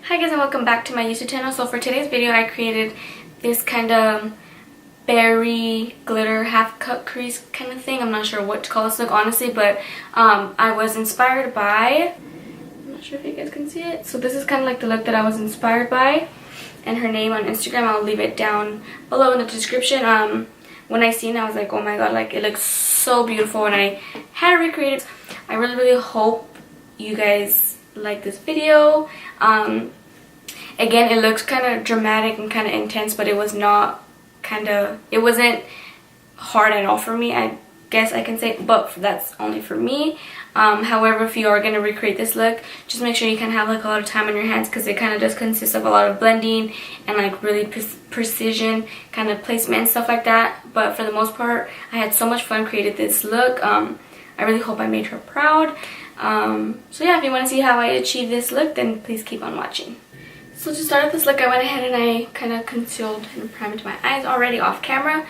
Hi guys and welcome back to my YouTube channel. So for today's video I created this kind of berry glitter half cut crease kind of thing. I'm not sure what to call this look honestly, but I was inspired by, I'm not sure if you guys can see it. So this is kind of like the look that I was inspired by, and her name on Instagram, I'll leave it down below in the description. When I seen it I was like, oh my god, like it looks so beautiful, and I had to recreate it. I really hope you guys like this video. Again, it looks kind of dramatic and kind of intense, but it was not it wasn't hard at all for me, I guess I can say, but that's only for me. However, if you are going to recreate this look, just make sure you kind of have like a lot of time on your hands, because it kind of does consist of a lot of blending and like really precision kind of placement and stuff like that. But for the most part, I had so much fun creating this look. I really hope I made her proud. So yeah, if you want to see how I achieve this look, then please keep on watching. So to start with this look, I went ahead and I kind of concealed and primed my eyes already off camera.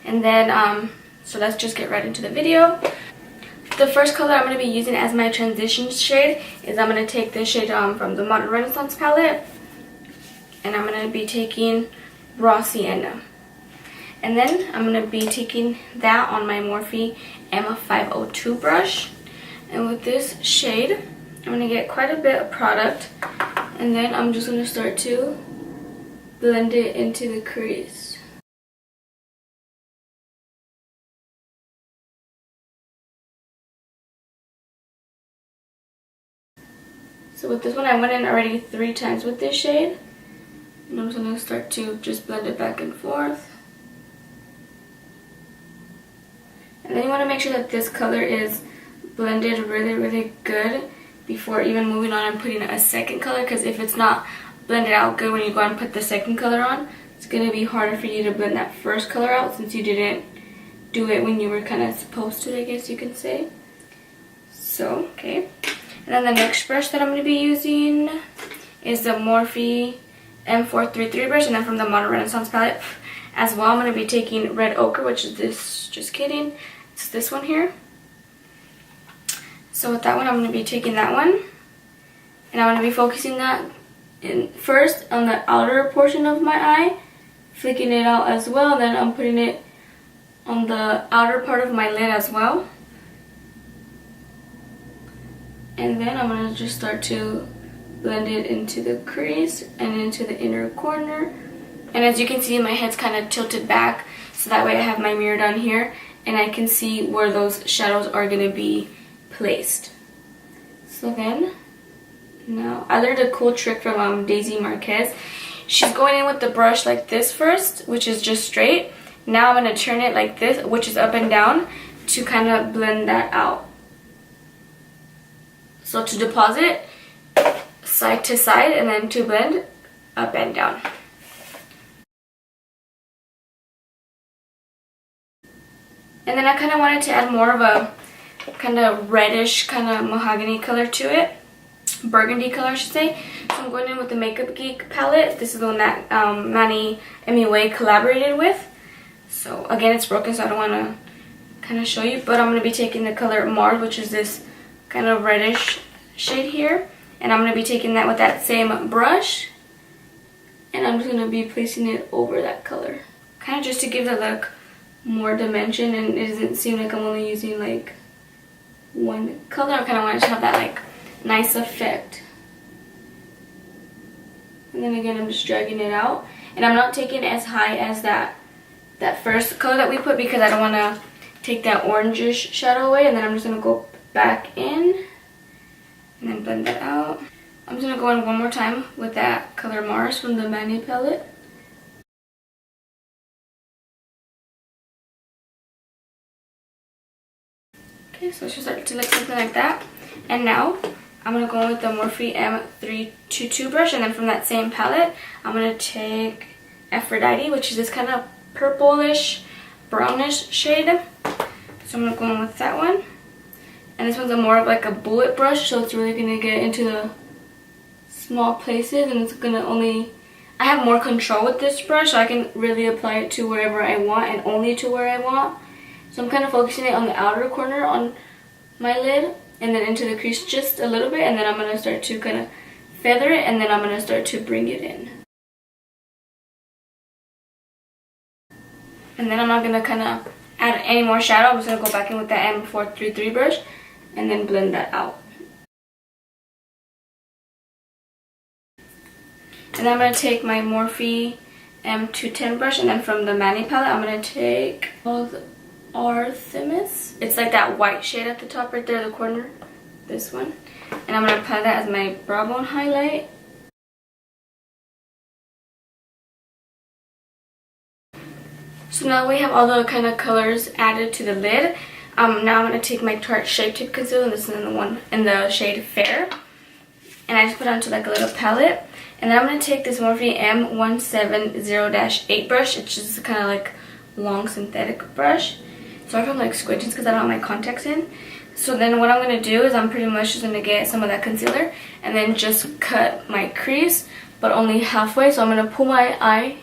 And then, so let's just get right into the video. The first color I'm going to be using as my transition shade is I'm going to take this shade from the Modern Renaissance palette. And I'm going to be taking Raw Sienna. And then I'm going to be taking that on my Morphe M502 brush. And with this shade, I'm going to get quite a bit of product. And then I'm just going to start to blend it into the crease. So with this one, I went in already 3 times with this shade. And I'm just going to start to just blend it back and forth. And then you want to make sure that this color is blended really good before even moving on and putting a second color, because if it's not blended out good when you go and put the second color on, it's going to be harder for you to blend that first color out since you didn't do it when you were kind of supposed to, I guess you can say. So, okay. And then the next brush that I'm going to be using is the Morphe M433 brush, and then from the Modern Renaissance palette as well. I'm going to be taking Red Ochre, which is this, just kidding, it's this one here. So with that one, I'm going to be taking that one, and I'm going to be focusing that in first on the outer portion of my eye, flicking it out as well. Then I'm putting it on the outer part of my lid as well. And then I'm going to just start to blend it into the crease and into the inner corner. And as you can see, my head's kind of tilted back, so that way I have my mirror down here and I can see where those shadows are going to be placed. So then, now I learned a cool trick from Daisy Marquez. She's going in with the brush like this first, which is just straight. Now I'm going to turn it like this, which is up and down, to kind of blend that out. So to deposit side to side, and then to blend up and down. And then I kind of wanted to add more of a kind of reddish kind of mahogany color to it, burgundy color I should say. So I'm going in with the Makeup Geek palette. This is the one that Manny MUA collaborated with. So again, it's broken, so I don't want to kind of show you, but I'm going to be taking the color Mars, which is this kind of reddish shade here, and I'm going to be taking that with that same brush, and I'm just going to be placing it over that color, kind of just to give the look more dimension, and it doesn't seem like I'm only using like one color. I kind of want to have that like nice effect. And then again, I'm just dragging it out, and I'm not taking it as high as that first color that we put, because I don't want to take that orangish shadow away. And then I'm just going to go back in and then blend that out. I'm just going to go in one more time with that color Mars from the Manny palette. Okay, so it should start to look something like that. And now I'm going to go in with the Morphe M322 brush, and then from that same palette I'm going to take Aphrodite, which is this kind of purplish brownish shade. So I'm going to go in with that one. And this one's more of like a bullet brush, so it's really going to get into the small places, and it's going to only, I have more control with this brush, so I can really apply it to wherever I want and only to where I want. So I'm kind of focusing it on the outer corner on my lid, and then into the crease just a little bit, and then I'm going to start to kind of feather it, and then I'm going to start to bring it in. And then I'm not going to kind of add any more shadow. I'm just going to go back in with that M433 brush and then blend that out. And then I'm going to take my Morphe M210 brush, and then from the Mani palette I'm going to take Artemis. It's like that white shade at the top right there, the corner. This one. And I'm going to apply that as my brow bone highlight. So now we have all the kind of colors added to the lid. Now I'm going to take my Tarte Shape Tape Concealer, and this is in the shade Fair. And I just put it onto like a little palette. And then I'm going to take this Morphe M170-8 brush. It's just kind of like long synthetic brush. Sorry if I'm like squinting because I don't have my contacts in. So then what I'm going to do is I'm pretty much just going to get some of that concealer and then just cut my crease, but only halfway. So I'm going to pull my eye.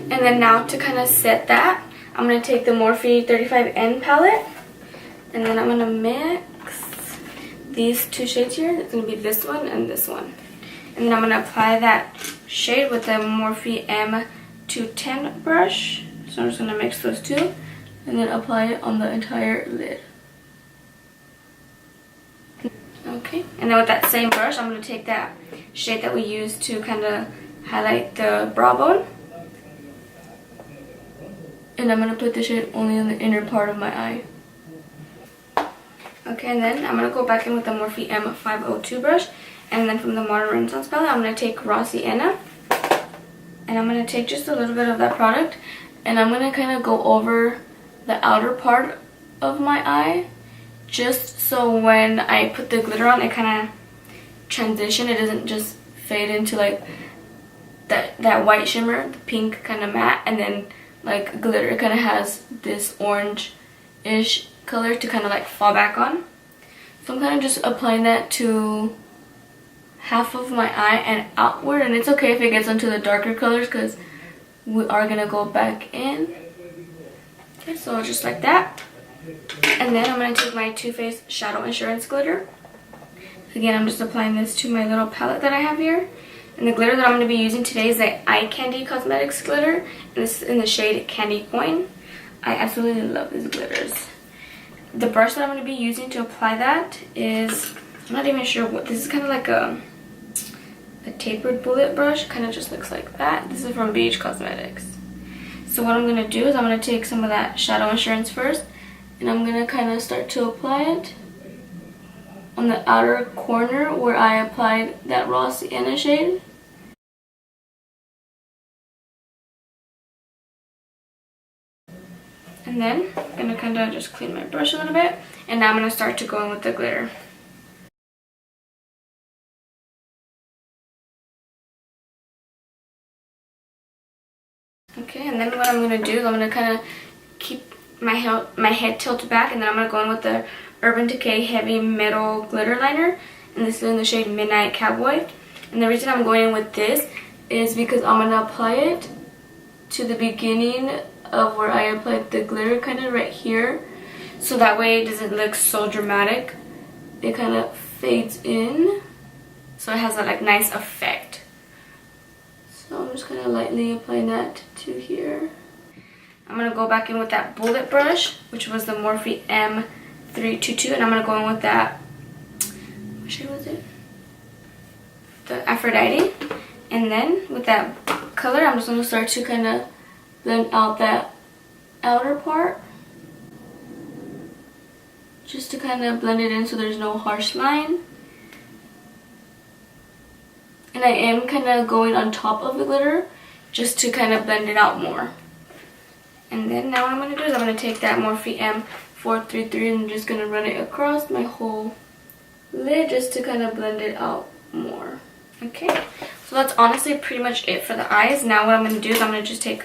And then now to kind of set that, I'm going to take the Morphe 35N palette, and then I'm going to mix these two shades here. It's going to be this one and this one. And then I'm going to apply that shade with the Morphe M210 brush. So I'm just going to mix those two and then apply it on the entire lid. Okay, and then with that same brush, I'm going to take that shade that we used to kind of highlight the brow bone. And I'm going to put the shade only on the inner part of my eye. Okay, and then I'm going to go back in with the Morphe M502 brush. And then from the Modern Renaissance palette, I'm going to take Raw Sienna. And I'm going to take just a little bit of that product. And I'm going to kind of go over the outer part of my eye. Just so when I put the glitter on, it kind of transition. It doesn't just fade into like that white shimmer, the pink kind of matte. And then like glitter, it kind of has this orange-ish color to kind of like fall back on. So I'm kind of just applying that to half of my eye and outward, and it's okay if it gets into the darker colors because we are going to go back in. Okay, so just like that. And then I'm going to take my Too Faced Shadow Insurance glitter. Again, I'm just applying this to my little palette that I have here. And the glitter that I'm going to be using today is the Eye Candy Cosmetics glitter. And this is in the shade Candy Coin. I absolutely love these glitters. The brush that I'm going to be using to apply that is, I'm not even sure what, this is kind of like a tapered bullet brush. Kind of just looks like that. This is from BH Cosmetics. So what I'm going to do is I'm going to take some of that Shadow Insurance first. And I'm going to kind of start to apply it on the outer corner where I applied that Raw Sienna shade. And then I'm going to kind of just clean my brush a little bit. And now I'm going to start to go in with the glitter. Okay, and then what I'm going to do is I'm going to kind of keep my head tilted back. And then I'm going to go in with the Urban Decay Heavy Metal Glitter Liner. And this is in the shade Midnight Cowboy. And the reason I'm going in with this is because I'm going to apply it to the beginning of where I applied the glitter, kind of right here, so that way it doesn't look so dramatic. It kind of fades in, so it has that like nice effect. So I'm just kind of lightly applying that to here. I'm going to go back in with that bullet brush, which was the Morphe M322, and I'm going to go in with that, what shade was it? The Aphrodite. And then with that color, I'm just going to start to kind of blend out that outer part, just to kind of blend it in so there's no harsh line. And I am kind of going on top of the glitter just to kind of blend it out more. And then now what I'm going to do is I'm going to take that Morphe M433 and I'm just going to run it across my whole lid just to kind of blend it out more. Okay, so that's honestly pretty much it for the eyes. Now what I'm going to do is I'm going to just take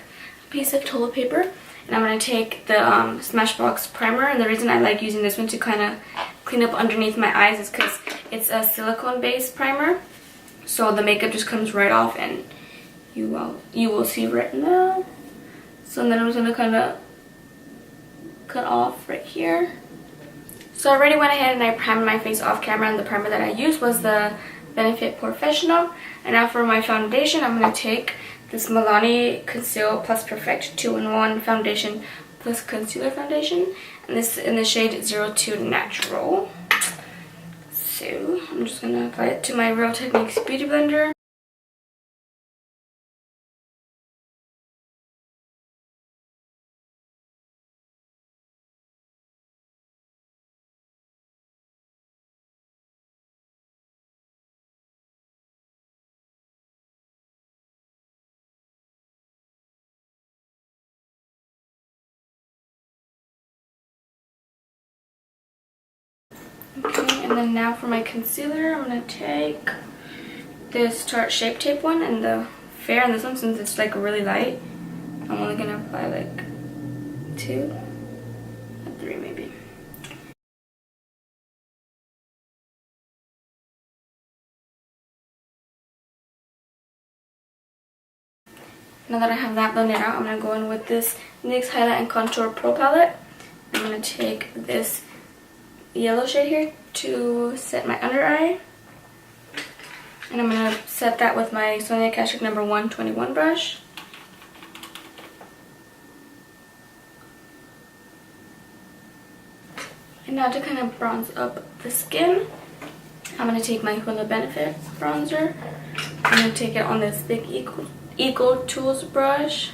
piece of toilet paper and I'm going to take the Smashbox primer, and the reason I like using this one to kind of clean up underneath my eyes is because it's a silicone based primer, so the makeup just comes right off, and you will see right now. So then I'm just gonna kind of cut off right here. So I already went ahead and I primed my face off camera, and the primer that I used was the Benefit Professional. And now for my foundation, I'm going to take this Milani Conceal Plus Perfect 2-in-1 foundation plus concealer foundation, and this in the shade 02 Natural. So I'm just going to apply it to my Real Techniques Beauty Blender. Okay, and then now for my concealer, I'm going to take this Tarte Shape Tape one and the Fair, and this one, since it's like really light, I'm only going to apply like 2 or 3 maybe. Now that I have that blended out, I'm going to go in with this NYX Highlight and Contour Pro Palette. I'm going to take this yellow shade here to set my under eye. And I'm going to set that with my Sonia Kashuk No. 121 brush. And now to kind of bronze up the skin, I'm going to take my Hoola Benefit bronzer. I'm going to take it on this big Eco Tools brush.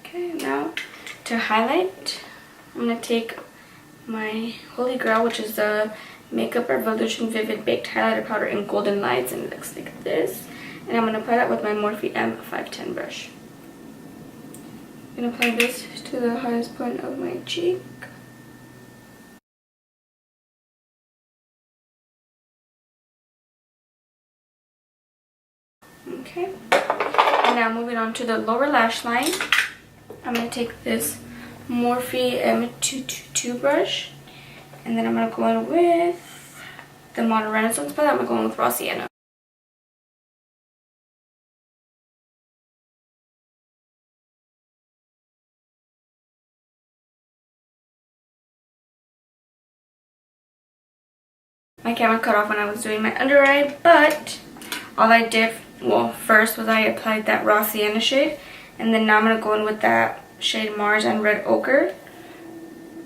Okay, now to highlight, I'm going to take my Holy Grail, which is the Makeup Revolution Vivid Baked Highlighter Powder in Golden Lights, and it looks like this. And I'm going to apply that with my Morphe M510 brush. I'm going to apply this to the highest point of my cheek. Okay. And now moving on to the lower lash line, I'm going to take this Morphe M222 brush, and then I'm going to go in with the Modern Renaissance palette. I'm going to go in with Raw Sienna. My camera cut off when I was doing my under eye, but all I did, well, first was I applied that Raw Sienna shade, and then now I'm going to go in with that shade Mars and Red Ochre,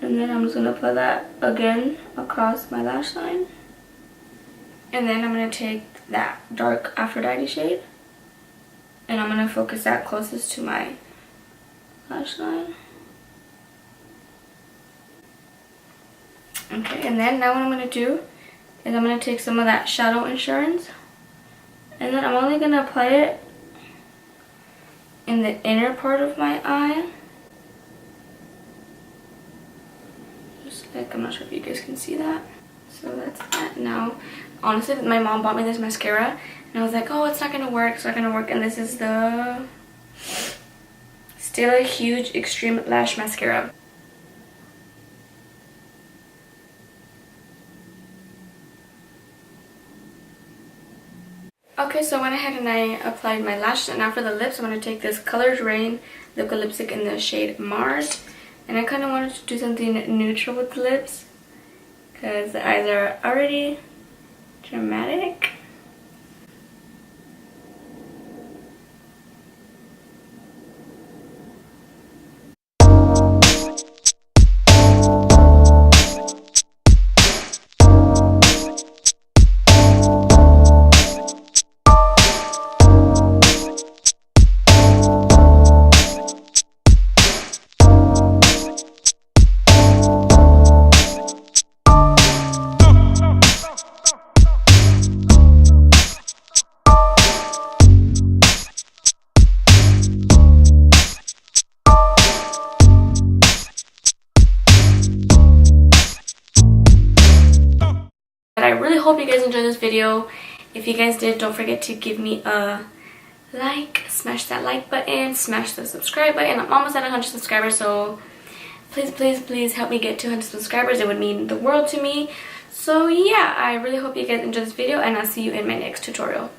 and then I'm just going to apply that again across my lash line. And then I'm going to take that dark Aphrodite shade, and I'm going to focus that closest to my lash line. Okay, and then now what I'm going to do is I'm going to take some of that Shadow Insurance, and then I'm only going to apply it in the inner part of my eye. Just like, I'm not sure if you guys can see that. So that's that. Now, honestly, my mom bought me this mascara, and I was like, oh, it's not going to work, it's not going to work. And this is the Still a Huge Extreme Lash Mascara. Okay, so I went ahead and I applied my lashes, and now for the lips, I'm going to take this Colored Rain liquid lipstick in the shade Mars. And I kind of wanted to do something neutral with the lips, because the eyes are already dramatic. hope you guys enjoyed this video. If you guys did, don't forget to give me a like, smash that like button, smash the subscribe button. I'm almost at 100 subscribers, so please help me get to 100 subscribers. It would mean the world to me. So yeah, I really hope you guys enjoyed this video, and I'll see you in my next tutorial.